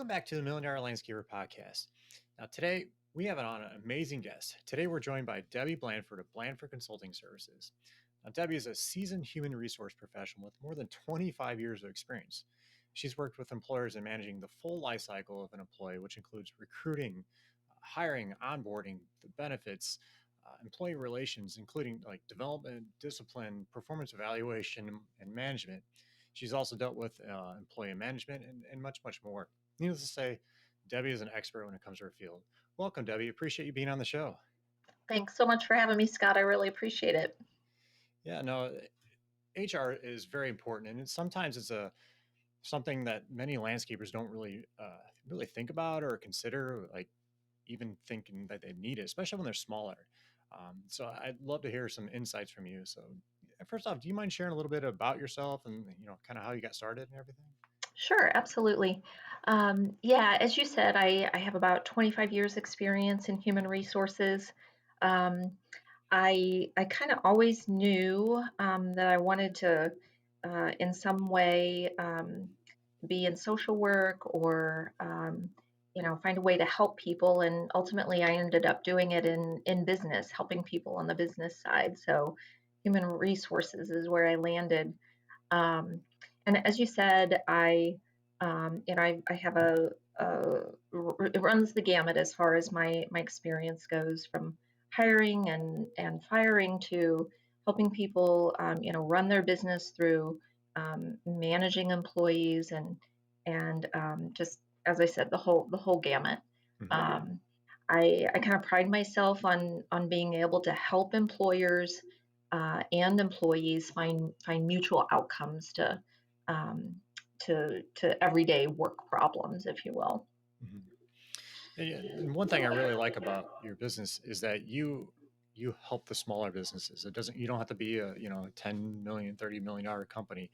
Welcome back to the Million Dollar Landscaper Podcast. Now, today we have on an amazing guest. Today we're joined by Debbie Blandford of Blandford Consulting Services. Now, Debbie is a seasoned human resource professional with more than 25 years of experience. She's worked with employers in managing the full life cycle of an employee, which includes recruiting, hiring, onboarding, the benefits, employee relations, including like development, discipline, performance evaluation, and management. She's also dealt with employee management and much, much more. Needless to say, Debbie is an expert when it comes to her field. Welcome, Debbie. Appreciate you being on the show. Thanks so much for having me, Scott. I really appreciate it. Yeah, no, HR is very important, and sometimes it's a something that many landscapers don't really think about or consider, like even thinking that they need it, especially when they're smaller. So I'd love to hear some insights from you. So first off, do you mind sharing a little bit about yourself and kind of how you got started and everything? Sure, absolutely. Yeah, as you said, I have about 25 years experience in human resources. Um, I kind of always knew that I wanted to, in some way, be in social work or, find a way to help people. And ultimately, I ended up doing it in business, helping people on the business side. So, human resources is where I landed. Um, and as you said, I have it runs the gamut as far as my experience goes, from hiring and firing to helping people, run their business through managing employees and just as I said, the whole gamut. Hmm. Um, I kind of pride myself on being able to help employers and employees find mutual outcomes um, to everyday work problems, if you will. Hmm. And one thing I really like about your business is that you help the smaller businesses. You don't have to be a 10 million, $30 million company.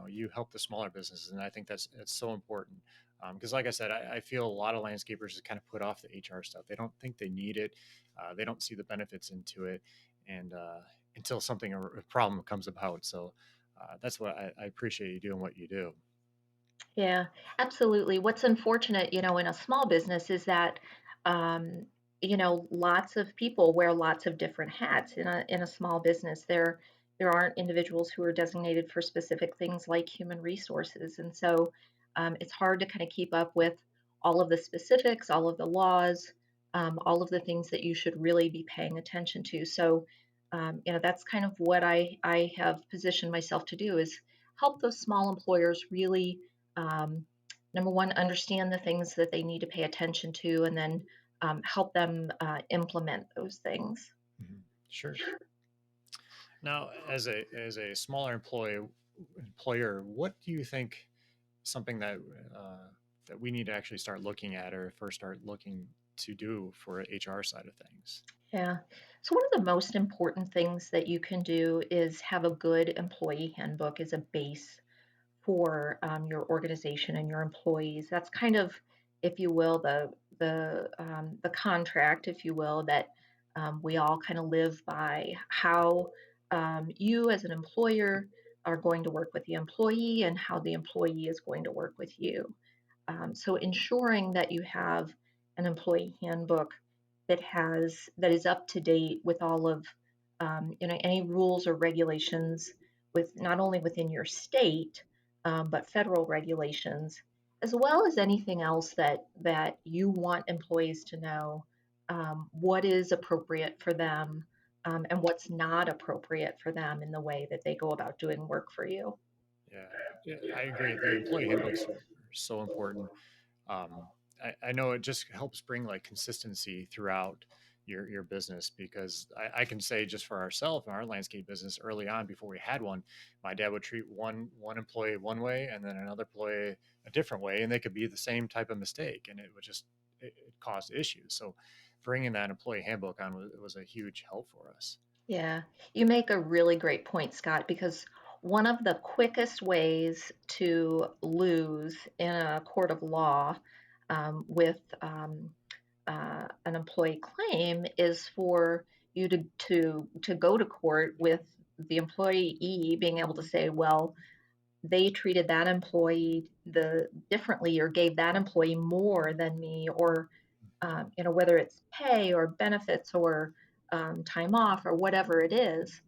You help the smaller businesses, and I think that's so important. Because like I said, I feel a lot of landscapers just kind of put off the HR stuff. They don't think they need it. They don't see the benefits into it, and until a problem comes about. So that's what I appreciate you doing what you do. Yeah, absolutely. What's unfortunate, in a small business is that, um, lots of people wear lots of different hats in a small business. There aren't individuals who are designated for specific things like human resources, and so it's hard to kind of keep up with all of the specifics, all of the laws, all of the things that you should really be paying attention to. So, that's kind of what I have positioned myself to do is help those small employers really um, number one, understand the things that they need to pay attention to, and then help them implement those things. Mhm. Sure. Now, as a smaller employer, what do you think something that we need to actually start looking at or first start looking to do for HR side of things? Yeah. So, one of the most important things that you can do is have a good employee handbook as a base for your organization and your employees. That's kind of, if you will, the contract, if you will, that we all kind of live by. How you as an employer are going to work with the employee, and how the employee is going to work with you. So ensuring that you have an employee handbook that is up to date with all of any rules or regulations with not only within your state but federal regulations, as well as anything else that you want employees to know, what is appropriate for them, and what's not appropriate for them in the way that they go about doing work for you. Yeah, yeah, I agree. The employee handbooks are so important. Um, I know it just helps bring like consistency throughout your business because I can say just for ourselves in our landscape business early on before we had one, my dad would treat one employee one way and then another employee a different way, and they could be the same type of mistake, and it caused issues. So bringing that employee handbook on was a huge help for us. Yeah, you make a really great point, Scott, because one of the quickest ways to lose in a court of law with an employee claim is for you to go to court with the employee being able to say, well, they treated that employee the differently or gave that employee more than me, or whether it's pay or benefits or time off or whatever it is,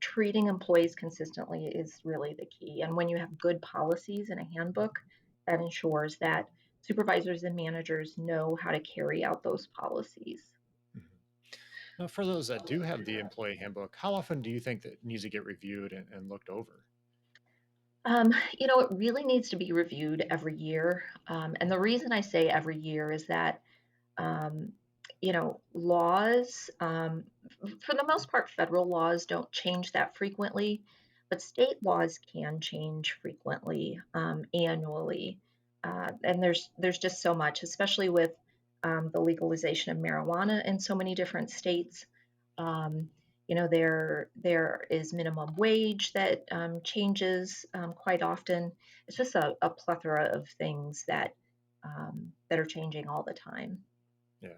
treating employees consistently is really the key. And when you have good policies in a handbook, that ensures that supervisors and managers know how to carry out those policies. Mhm. Now, for those that do have the employee handbook, how often do you think that needs to get reviewed and looked over? It really needs to be reviewed every year. And the reason I say every year is that um, laws, for the most part, federal laws don't change that frequently, but state laws can change frequently, annually. And there's just so much, especially with the legalization of marijuana in so many different states. Um, there is minimum wage that changes quite often. It's just a plethora of things that are changing all the time. Yeah.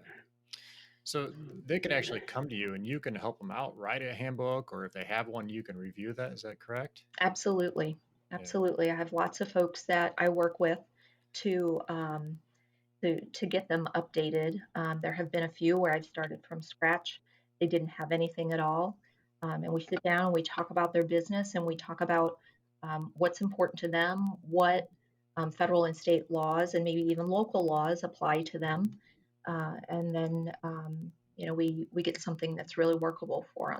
So they could actually come to you and you can help them out, write a handbook, or if they have one, you can review that. Is that correct? Absolutely. Yeah. Absolutely. I have lots of folks that I work with to to get them updated. There have been a few where I've started from scratch. They didn't have anything at all. And we sit down, we talk about their business, and we talk about what's important to them, what federal and state laws, and maybe even local laws apply to them. And then, we get something that's really workable for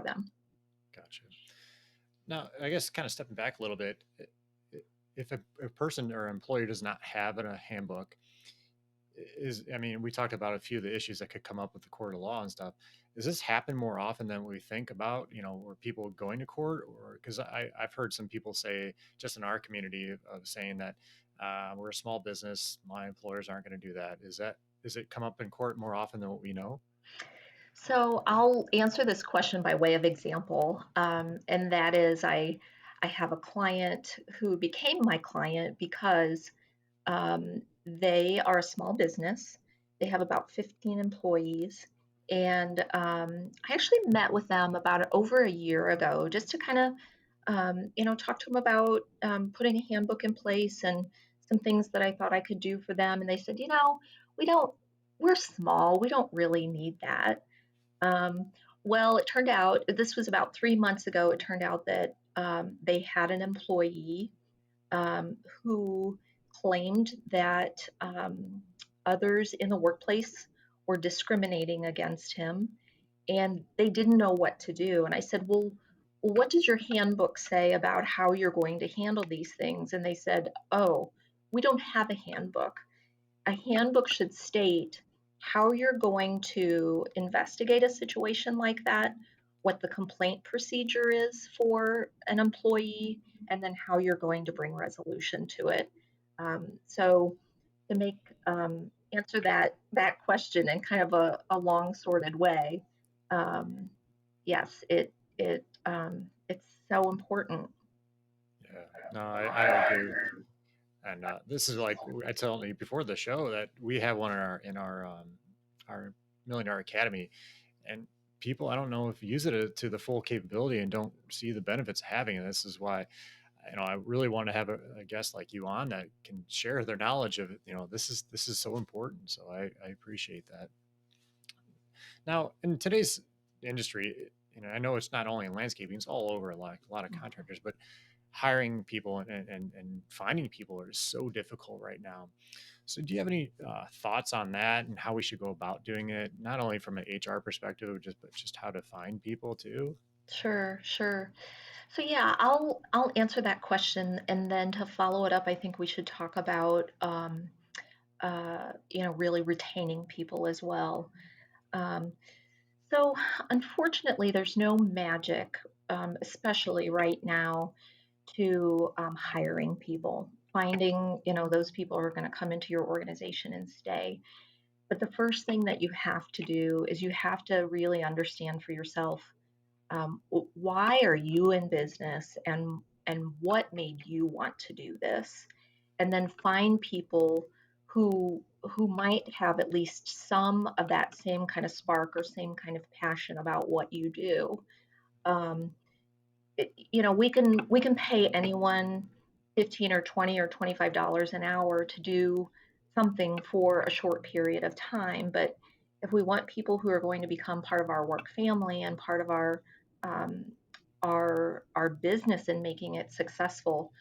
them. Gotcha. Now, I guess kind of stepping back a little bit, if a person or employee does not have a handbook, I mean, we talked about a few of the issues that could come up with the court of law and stuff. Does this happen more often than we think about, where people going to court? Or because I've heard some people say, just in our community, of saying that we're a small business, my employers aren't going to do that. Does it come up in court more often than what we know? So I'll answer this question by way of example, and that is I have a client who became my client because they are a small business. They have about 15 employees. And I actually met with them about over a year ago just to kind of, talk to them about putting a handbook in place and some things that I thought I could do for them. And they said, we don't, we're small. We don't really need that. Well, it turned out, this was about 3 months ago, it turned out that they had an employee who claimed that others in the workplace were discriminating against him and they didn't know what to do. And I said, well, what does your handbook say about how you're going to handle these things? And they said, oh, we don't have a handbook. A handbook should state how you're going to investigate a situation like that, what the complaint procedure is for an employee, and then how you're going to bring resolution to it. So to make answer that question in kind of a long sorted way, um, yes, it's so important. Yeah. No, I agree. And this is like I told you before the show that we have one in our Millionaire Academy, and people I don't know if use it to the full capability and don't see the benefits of having it. This is why I really want to have a guest like you on that can share their knowledge of it. This is so important. So I appreciate that. Now in today's industry, I know it's not only in landscaping; it's all over. Like a lot of Mhm. contractors, but hiring people and finding people are so difficult right now. So, do you have any thoughts on that and how we should go about doing it? Not only from an HR perspective, but just how to find people too. Sure, sure. So yeah, I'll answer that question, and then to follow it up, I think we should talk about really retaining people as well. Um, so unfortunately, there's no magic, especially right now, to hiring people, finding those people who are going to come into your organization and stay. But the first thing that you have to do is you have to really understand for yourself, why are you in business, and what made you want to do this, and then find people who might have at least some of that same kind of spark or same kind of passion about what you do. um, we can pay anyone 15 or 20 or $25 an hour to do something for a short period of time, but if we want people who are going to become part of our work family and part of um, our business and making it successful,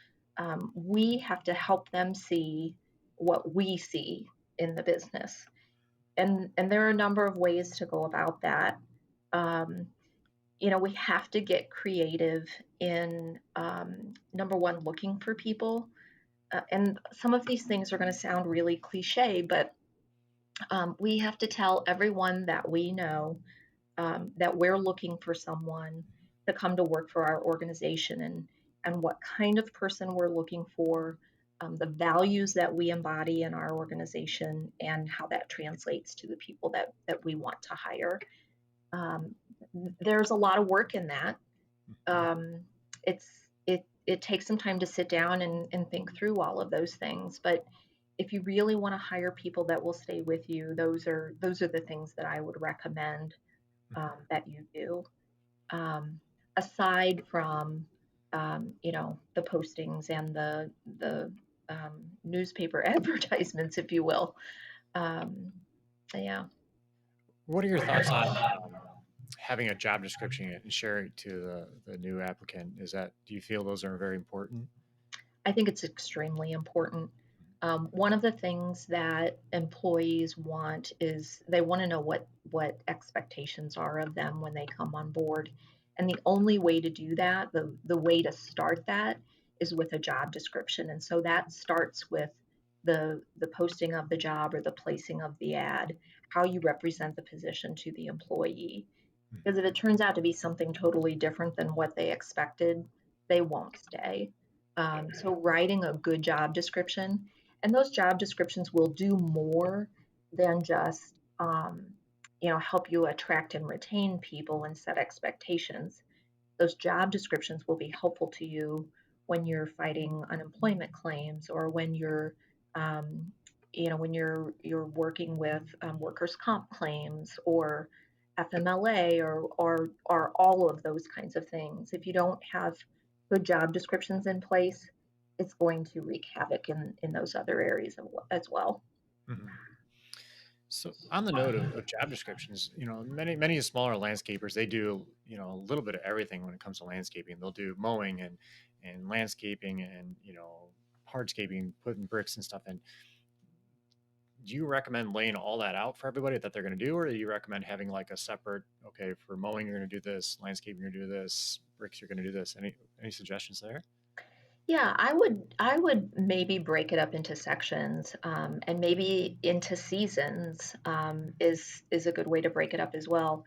we have to help them see what we see in the business, and there are a number of ways to go about that. um, we have to get creative in, number one, looking for people. And some of these things are going to sound really cliche, but we have to tell everyone that we know that we're looking for someone to come to work for our organization, and what kind of person we're looking for, the values that we embody in our organization, and how that translates to the people that we want to hire. Um, there's a lot of work in that. Mhm. um, it takes some time to sit down and think through all of those things. But if you really want to hire people that will stay with you, those are the things that I would recommend Mhm. that you do. Um, Aside from the postings and the newspaper advertisements, if you will. Um, yeah. What are your thoughts on having a job description and sharing it to the new applicant? Do you feel those are very important? I think it's extremely important. One of the things that employees want is they want to know what expectations are of them when they come on board, and the only way to do that, the way to start that, is with a job description. And so that starts with the posting of the job or the placing of the ad, how you represent the position to the employee. Because if Mhm. it turns out to be something totally different than what they expected, they won't stay. Yeah. So writing a good job description, and those job descriptions will do more than just help you attract and retain people and set expectations. Those job descriptions will be helpful to you when you're fighting unemployment claims, or um, when you're working with workers' comp claims, or FMLA, or all of those kinds of things. If you don't have good job descriptions in place, it's going to wreak havoc in those other areas as well. Mhm. So on the note of job descriptions, many smaller landscapers, they do, a little bit of everything when it comes to landscaping. They'll do mowing and landscaping and, hardscaping, putting bricks and stuff in. Do you recommend laying all that out for everybody that they're going to do, or do you recommend having like a separate, okay, for mowing you're going to do this, landscaping you're going to do this, bricks you're going to do this? Any suggestions there? Yeah, I would maybe break it up into sections, and maybe into seasons, is a good way to break it up as well.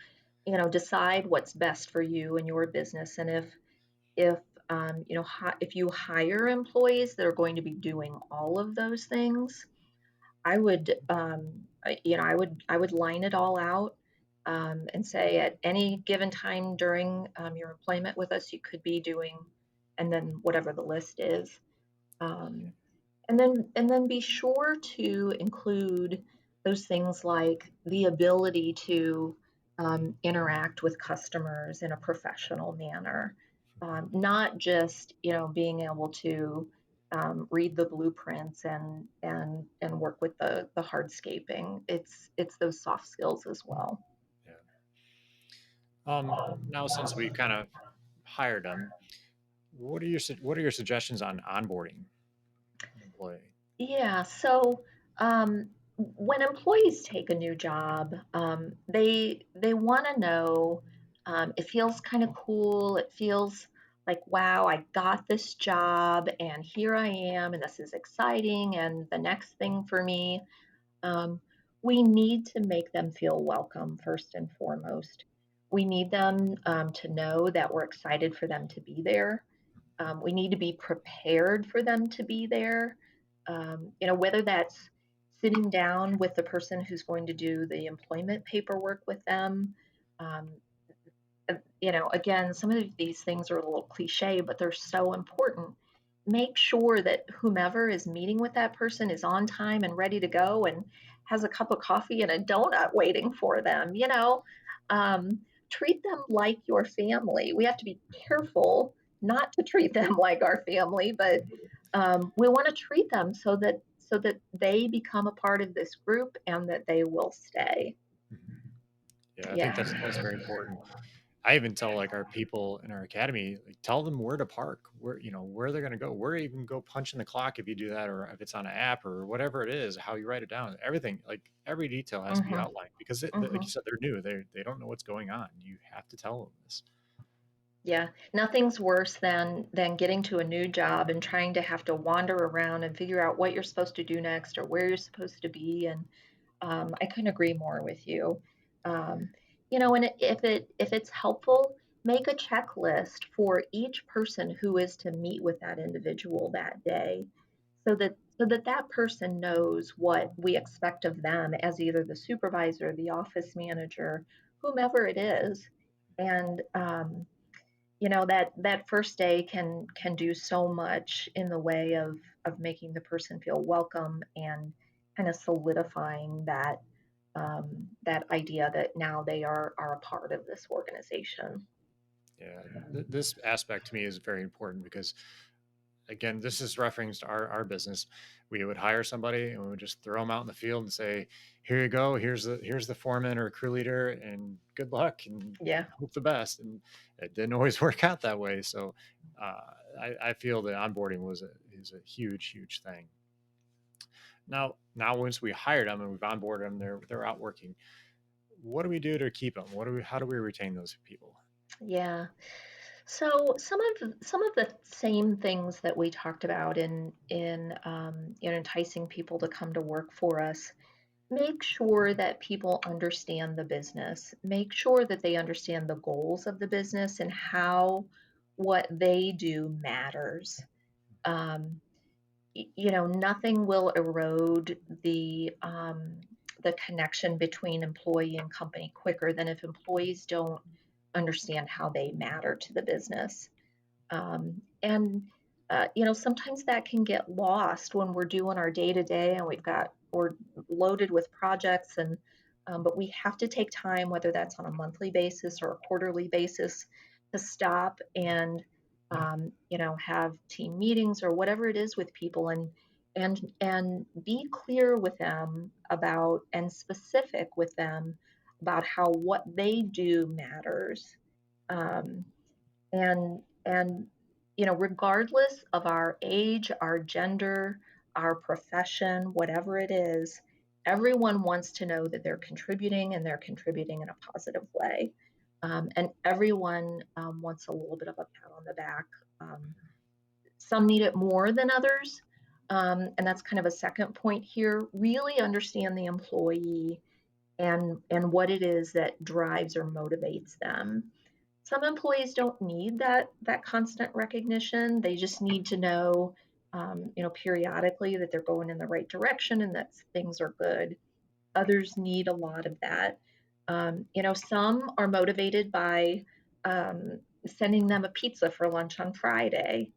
Decide what's best for you and your business, and if you hire employees that are going to be doing all of those things, I would line it all out, and say at any given time during your employment with us, you could be doing, and then whatever the list is. Um, and then be sure to include those things like the ability to interact with customers in a professional manner, not just being able to read the blueprints and work with the hardscaping. It's those soft skills as well. Yeah. Now, since we kind of hired them, what are your suggestions on onboarding an employee? Yeah, so when employees take a new job, they want to know, it feels kind of cool. It feels like, wow, I got this job and here I am, and this is exciting, and the next thing for me. Um, we need to make them feel welcome first and foremost. We need them to know that we're excited for them to be there. We need to be prepared for them to be there. Whether that's sitting down with the person who's going to do the employment paperwork with them. Um, again, some of these things are a little cliche, but they're so important. Make sure that whomever is meeting with that person is on time and ready to go and has a cup of coffee and a donut waiting for them. Um, treat them like your family. We have to be careful not to treat them like our family, but we want to treat them so that they become a part of this group and that they will stay. Mhm. Yeah, I think Yeah. that's very important. I even tell like our people in our academy, like tell them where to park, where where they're going to go, where you can go punch in the clock if you do that, or if it's on an app or whatever it is, how you write it down. Everything, like every detail has to be Hmm. outlined because like you Hmm. said, they're new. They don't know what's going on. You have to tell them this. Yeah, nothing's worse than getting to a new job and trying to have to wander around and figure out what you're supposed to do next or where you're supposed to be. And I couldn't agree more with you. Um, and if it's helpful, make a checklist for each person who is to meet with that individual that day, so that person knows what we expect of them as either the supervisor, the office manager, whomever it is, and that first day can do so much in the way of making the person feel welcome and kind of solidifying that idea that now they are a part of this organization. Yeah, this aspect to me is very important because again, this is referenced our business. We would hire somebody and we would just throw them out in the field and say, "Here you go. Here's the foreman or crew leader, and good luck and Yeah. hope the best." And it didn't always work out that way. So uh, I feel that onboarding is a huge thing. Now once we hired them and we've onboarded them, they're out working. What do we do to keep them? How do we retain those people? Yeah. So some of the same things that we talked about in enticing people to come to work for us. Make sure that people understand the business. Make sure that they understand the goals of the business and how what they do matters. Um, Nothing will erode the connection between employee and company quicker than if employees don't understand how they matter to the business. And sometimes that can get lost when we're doing our day to day and we're loaded with projects but we have to take time, whether that's on a monthly basis or a quarterly basis, to stop and have team meetings or whatever it is with people and be clear with them about and specific with them about how what they do matters. Um, and regardless of our age, our gender, our profession, whatever it is, everyone wants to know that they're contributing and they're contributing in a positive way. And everyone wants a little bit of a pat on the back. um, some need it more than others. And that's kind of a second point here. Really understand the employee and what it is that drives or motivates them. Some employees don't need that constant recognition. They just need to know, periodically that they're going in the right direction and that things are good. Others need a lot of that. Some are motivated by sending them a pizza for lunch on Friday.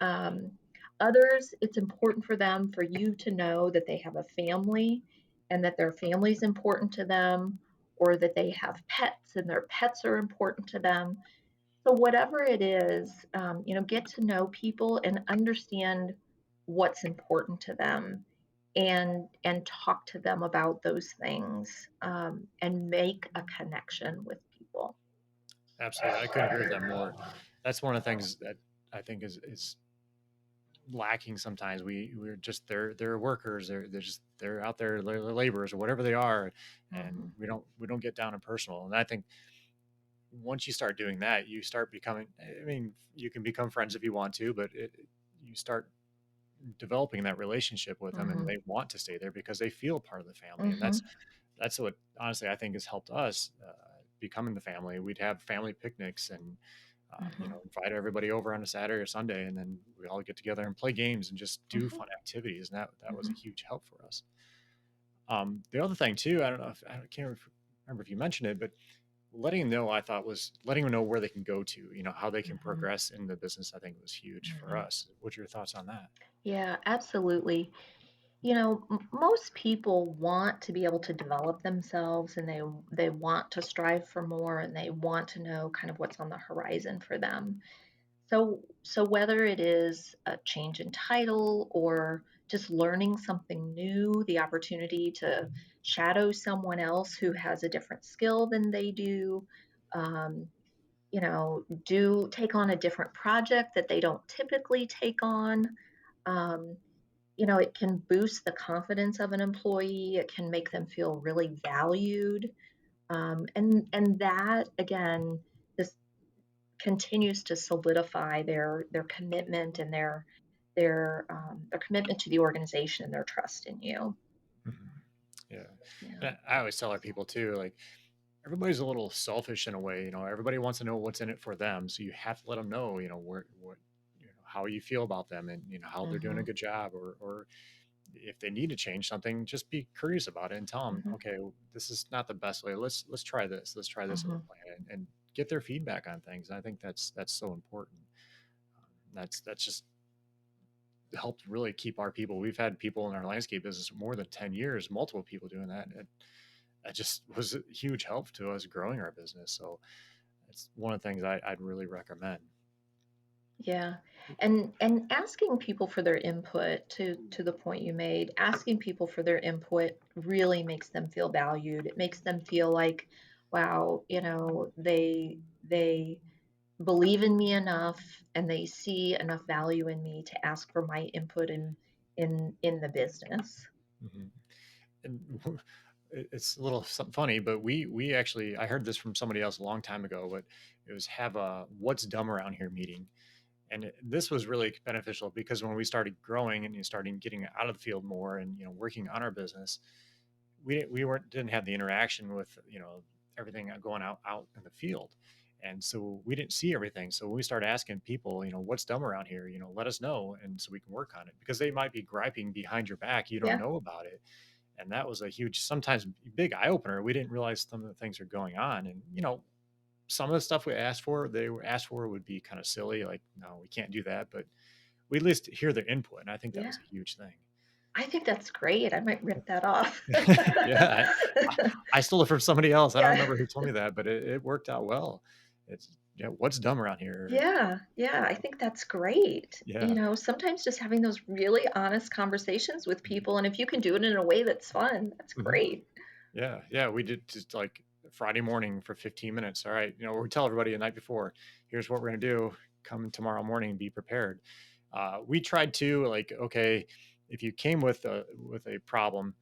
um, Others, it's important for them for you to know that they have a family and that their family is important to them, or that they have pets and their pets are important to them. So whatever it is, get to know people and understand what's important to them, and talk to them about those things, and make a connection with people. Absolutely, I couldn't agree with that more. That's one of the things that I think is lacking sometimes. We're just they're workers. They're out there, they're laborers or whatever they are, and Hmm. we don't get down and personal. And I think once you start doing that, you start becoming. I mean, you can become friends if you want to, but you start developing that relationship with them, and Hmm. they want to stay there because they feel part of the family. And Hmm. that's what honestly I think has helped us becoming the family. We'd have family picnics and Hmm. invite everybody over on a Saturday or Sunday, and then we all get together and play games and just do Hmm. fun activities. And that was a Hmm. huge help for us. The other thing too, I don't know if I can't remember if you mentioned it, but letting them know I thought was letting them know where they can go to, how they can Hmm. progress in the business. I think was huge for Hmm. us. What's your thoughts on that? Yeah, absolutely. Most people want to be able to develop themselves, and they want to strive for more, and they want to know kind of what's on the horizon for them. So whether it is a change in title or just learning something new, the opportunity to shadow someone else who has a different skill than they do, um, do take on a different project that they don't typically take on. Um, it can boost the confidence of an employee. It can make them feel really valued. And that again, this continues to solidify their commitment and their commitment to the organization and their trust in you. Mhm. Yeah. Yeah. And I always tell our people too, like everybody's a little selfish in a way, everybody wants to know what's in it for them. So you have to let them know, how you feel about them and, how they're doing a Hmm. good job or if they need to change something, just be curious about it and tell them, Hmm. okay, this is not the best way. Let's try this. Let's try this other Hmm. plan and get their feedback on things. And I think that's so important. That's just helped really keep our people. We've had people in our landscape business more than 10 years, multiple people doing that. And that just was a huge help to us growing our business. So it's one of the things I'd really recommend. Yeah. And asking people for their input to the point you made, asking people for their input really makes them feel valued. It makes them feel like, wow, they believe in me enough and they see enough value in me to ask for my input in the business. Mhm. And it's a little something funny, but we actually I heard this from somebody else a long time ago, but it was have a "What's dumb around here" meeting, and this was really beneficial because when we started growing and started getting out of the field more and working on our business, we didn't have the interaction with everything going out in the field, and so we didn't see everything. So we started asking people, what's dumb around here, let us know, and so we can work on it because they might be griping behind your back, you don't Yeah. know about it. And that was a huge, sometimes big eye opener. We didn't realize some of the things are going on, and some of the stuff we asked for, they were asked for would be kind of silly, like no, we can't do that, but we at least hear their input, and I think that Yeah. was a huge thing. I think that's great. I might rip that off. Yeah, I stole it from somebody else. I don't Yeah. remember who told me that, but it worked out well. It's what's dumb around here? Yeah, yeah, I think that's great. Yeah. Sometimes just having those really honest conversations with people, and if you can do it in a way that's fun, that's Mhm. great. Yeah, yeah, we did just like Friday morning for 15 minutes. All right, we tell everybody the night before, here's what we're gonna do. Come tomorrow morning, be prepared. We tried to like, okay, if you came with a problem,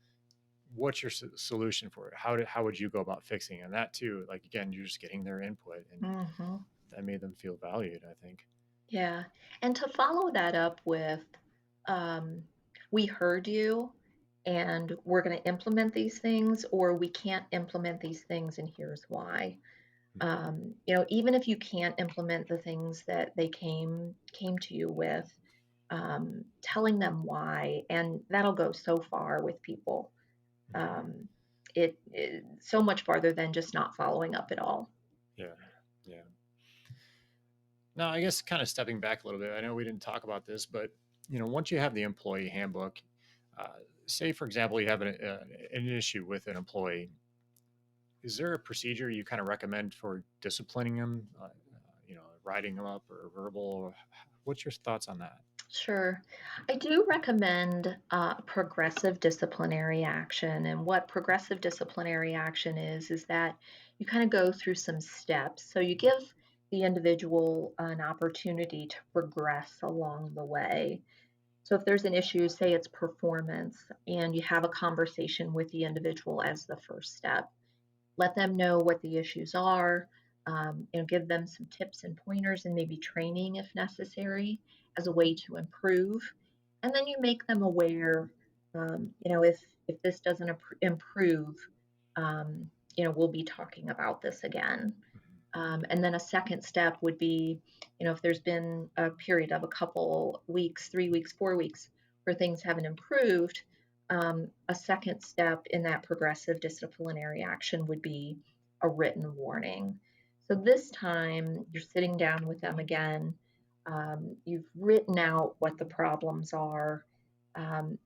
what's your solution for it? How would you go about fixing it? And that too, like again, you're just getting their input, and Hmm. that made them feel valued, I think. Yeah, and to follow that up with, um, we heard you, and we're going to implement these things, or we can't implement these things, and here's why. Mhm. Even if you can't implement the things that they came to you with, telling them why, and that'll go so far with people. Mhm. Um, it so much farther than just not following up at all. Yeah, yeah. Now, I guess kind of stepping back a little bit, I know we didn't talk about this, but once you have the employee handbook, say for example you have an issue with an employee, is there a procedure you kind of recommend for disciplining them? Writing them up or verbal? What's your thoughts on that? Sure. I do recommend progressive disciplinary action. And what progressive disciplinary action is that you kind of go through some steps. So you give the individual an opportunity to progress along the way. So if there's an issue, say it's performance, and you have a conversation with the individual as the first step, let them know what the issues are, give them some tips and pointers and maybe training if necessary as a way to improve. And then you make them aware, if this doesn't improve, we'll be talking about this again. And then a second step would be, if there's been a period of a couple weeks, 3 weeks, 4 weeks, where things haven't improved, a second step in that progressive disciplinary action would be a written warning. So this time you're sitting down with them again. You've written out what the problems are.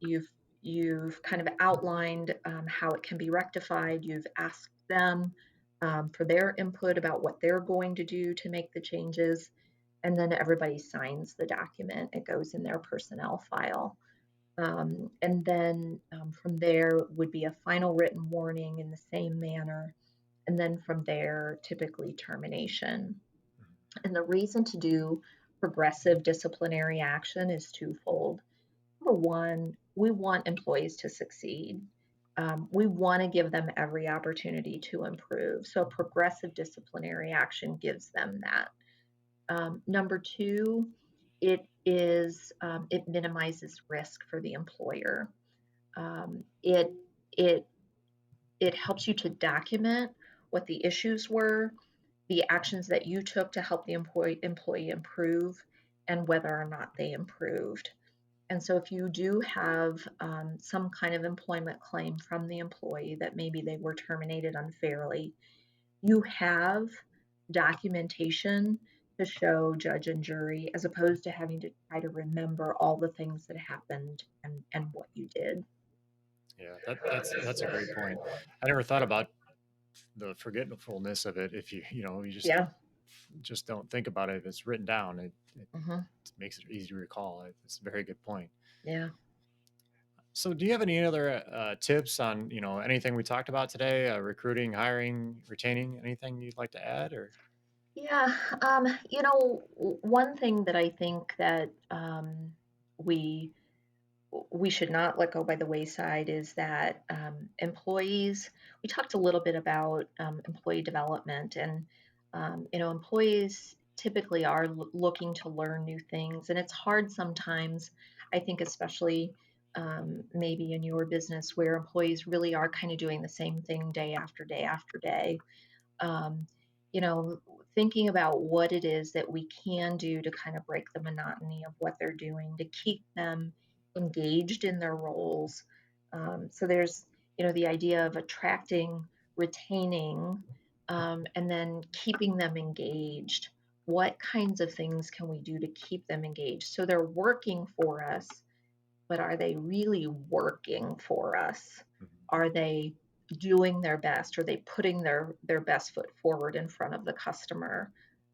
You've you've kind of outlined how it can be rectified. You've asked them for their input about what they're going to do to make the changes. And then everybody signs the document. It goes in their personnel file. And then from there would be a final written warning in the same manner. And then from there, typically termination. And the reason to do progressive disciplinary action is twofold. Number one, we want employees to succeed. We want to give them every opportunity to improve. So, progressive disciplinary action gives them that. Number two, it minimizes risk for the employer. Um, it it it helps you to document what the issues were, the actions that you took to help the employee improve, and whether or not they improved. And so, if you do have some kind of employment claim from the employee that maybe they were terminated unfairly, you have documentation to show judge and jury as opposed to having to try to remember all the things that happened and what you did. Yeah, that's a great point. I never thought about the forgetfulness of it. If you Yeah. just don't think about it, if it's written down, it Hmm. makes it easy to recall. It's a very good point. Yeah. So, do you have any other tips on anything we talked about today? Recruiting, hiring, retaining. Anything you'd like to add? Or Yeah. One thing that I think that we we should not let go by the wayside is that employees, we talked a little bit about employee development, and employees typically are looking to learn new things, and it's hard sometimes, I think, especially maybe in your business where employees really are kind of doing the same thing day after day after day. um, you know, Thinking about what it is that we can do to kind of break the monotony of what they're doing to keep them engaged in their roles. So there's, the idea of attracting, retaining, and then keeping them engaged. What kinds of things can we do to keep them engaged so they're working for us, but are they really working for us? Are they doing their best? Are they putting their best foot forward in front of the customer?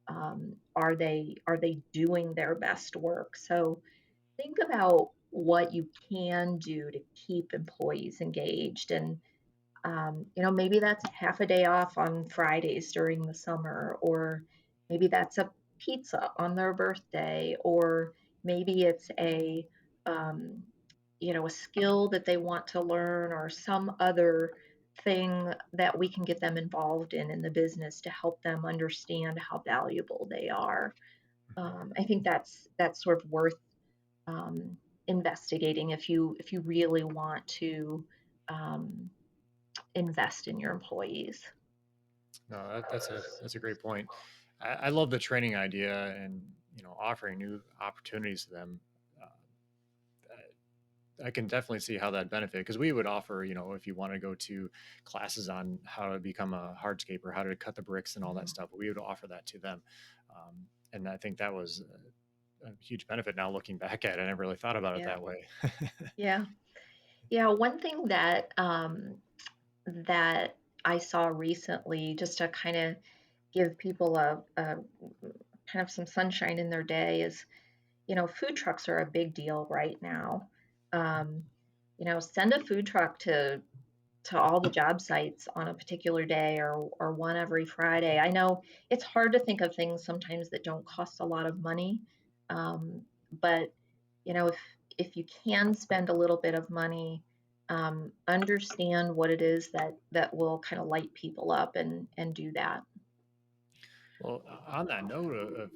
Are they doing their best work? So think about what you can do to keep employees engaged, and maybe that's half a day off on Fridays during the summer, or maybe that's a pizza on their birthday, or maybe it's um, a skill that they want to learn, or some other thing that we can get them involved in the business to help them understand how valuable they are. I think that's sort of worth um, investigating if you really want to um, invest in your employees. no, that's a great point. I love the training idea and offering new opportunities to them. Uh, I can definitely see how that benefit because we would offer, if you want to go to classes on how to become a hardscaper, how to cut the bricks and all that Mhm. stuff, we would offer that to them. And I think that was a huge benefit. Now looking back at it, I never really thought about it Yeah, that way. yeah, yeah. One thing that I saw recently, just to kind of give people a kind of some sunshine in their day, is food trucks are a big deal right now. Um, Send a food truck to all the job sites on a particular day, or one every Friday. I know it's hard to think of things sometimes that don't cost a lot of money, but if you can spend a little bit of money, understand what it is that will kind of light people up and do that. Well, on that note of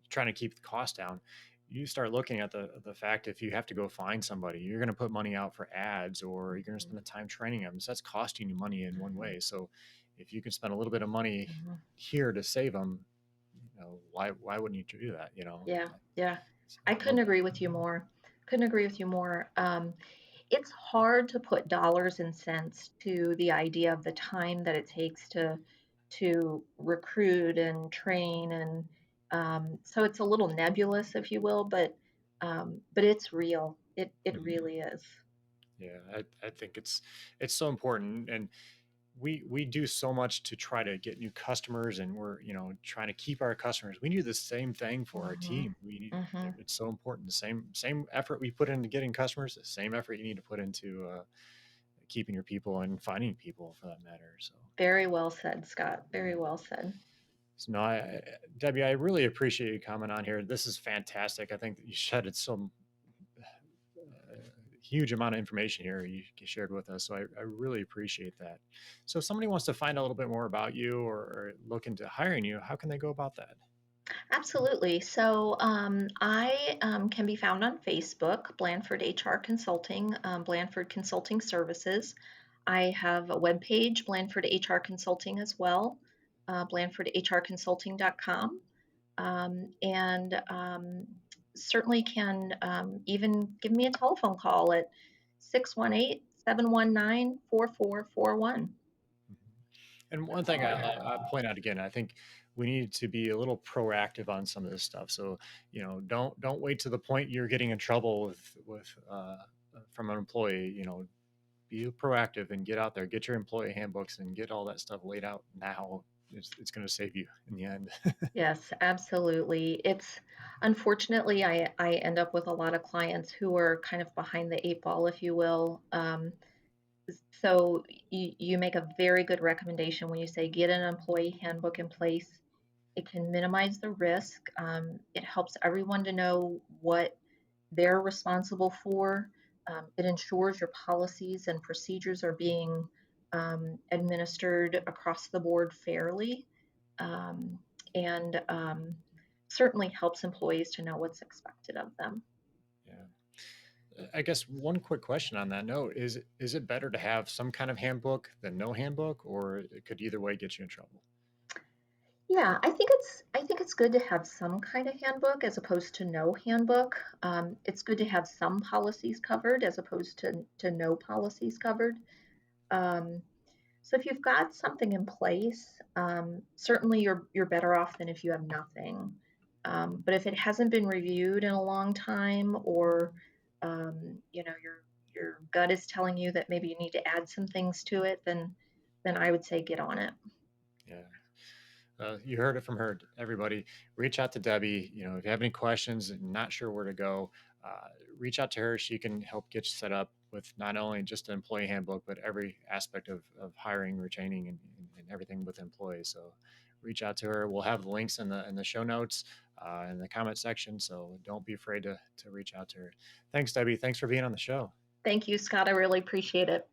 trying to keep the cost down, you start looking at the fact if you have to go find somebody, you're going to put money out for ads, or you're going to Mhm, spend the time training them. So that's costing you money in one mhm, way. So if you can spend a little bit of money mhm. here to save them, why wouldn't you do that? Yeah, yeah. I I love couldn't that. agree with you more. Couldn't agree with you more. It's hard to put dollars and cents to the idea of the time that it takes to recruit and train, and so it's a little nebulous, if you will, but it's real. It Mhm. really is. Yeah, I think it's so important, and we do so much to try to get new customers, and we're trying to keep our customers. We do the same thing for our Hmm. team. We need Hmm. it's so important. The same effort we put into getting customers, the same effort you need to put into keeping your people and finding people for that matter. So Very well said, Scott. Very yeah. well said. So no, Debbie, I really appreciate you coming on here. This is fantastic. I think that you shedded some huge amount of information here you shared with us. So I really appreciate that. So if somebody wants to find a little bit more about you or look into hiring you, how can they go about that? Absolutely. So I can be found on Facebook, Blandford HR Consulting, Blandford Consulting Services. I have a webpage, Blandford HR Consulting as well, blandfordhrconsulting.com. And certainly can even give me a telephone call at 618-719-4441. Mhm. And one thing I point out again, I think we need to be a little proactive on some of this stuff. So, don't wait to the point you're getting in trouble with from an employee. Be proactive and get out there, get your employee handbooks, and get all that stuff laid out now. It's going to save you in the end. Yes, absolutely. It's unfortunately I end up with a lot of clients who are kind of behind the eight ball, if you will. So you make a very good recommendation when you say get an employee handbook in place. It can minimize the risk. It helps everyone to know what they're responsible for. It ensures your policies and procedures are being administered across the board fairly, um, and certainly helps employees to know what's expected of them. Yeah. I guess one quick question on that note is it better to have some kind of handbook than no handbook, or it could either way get you in trouble? Yeah, I think it's good to have some kind of handbook as opposed to no handbook. It's good to have some policies covered as opposed to no policies covered. Um, so if you've got something in place, certainly you're better off than if you have nothing. But if it hasn't been reviewed in a long time, or your gut is telling you that maybe you need to add some things to it, then I would say get on it. Yeah. You heard it from her, everybody. Reach out to Debbie. If you have any questions and not sure where to go, uh, reach out to her. She can help get you set up with not only just the employee handbook, but every aspect of hiring, retaining, and everything with employees. So reach out to her. We'll have the links in the show notes in the comment section. So don't be afraid to reach out to her. Thanks, Debbie. Thanks for being on the show. Thank you, Scott. I really appreciate it.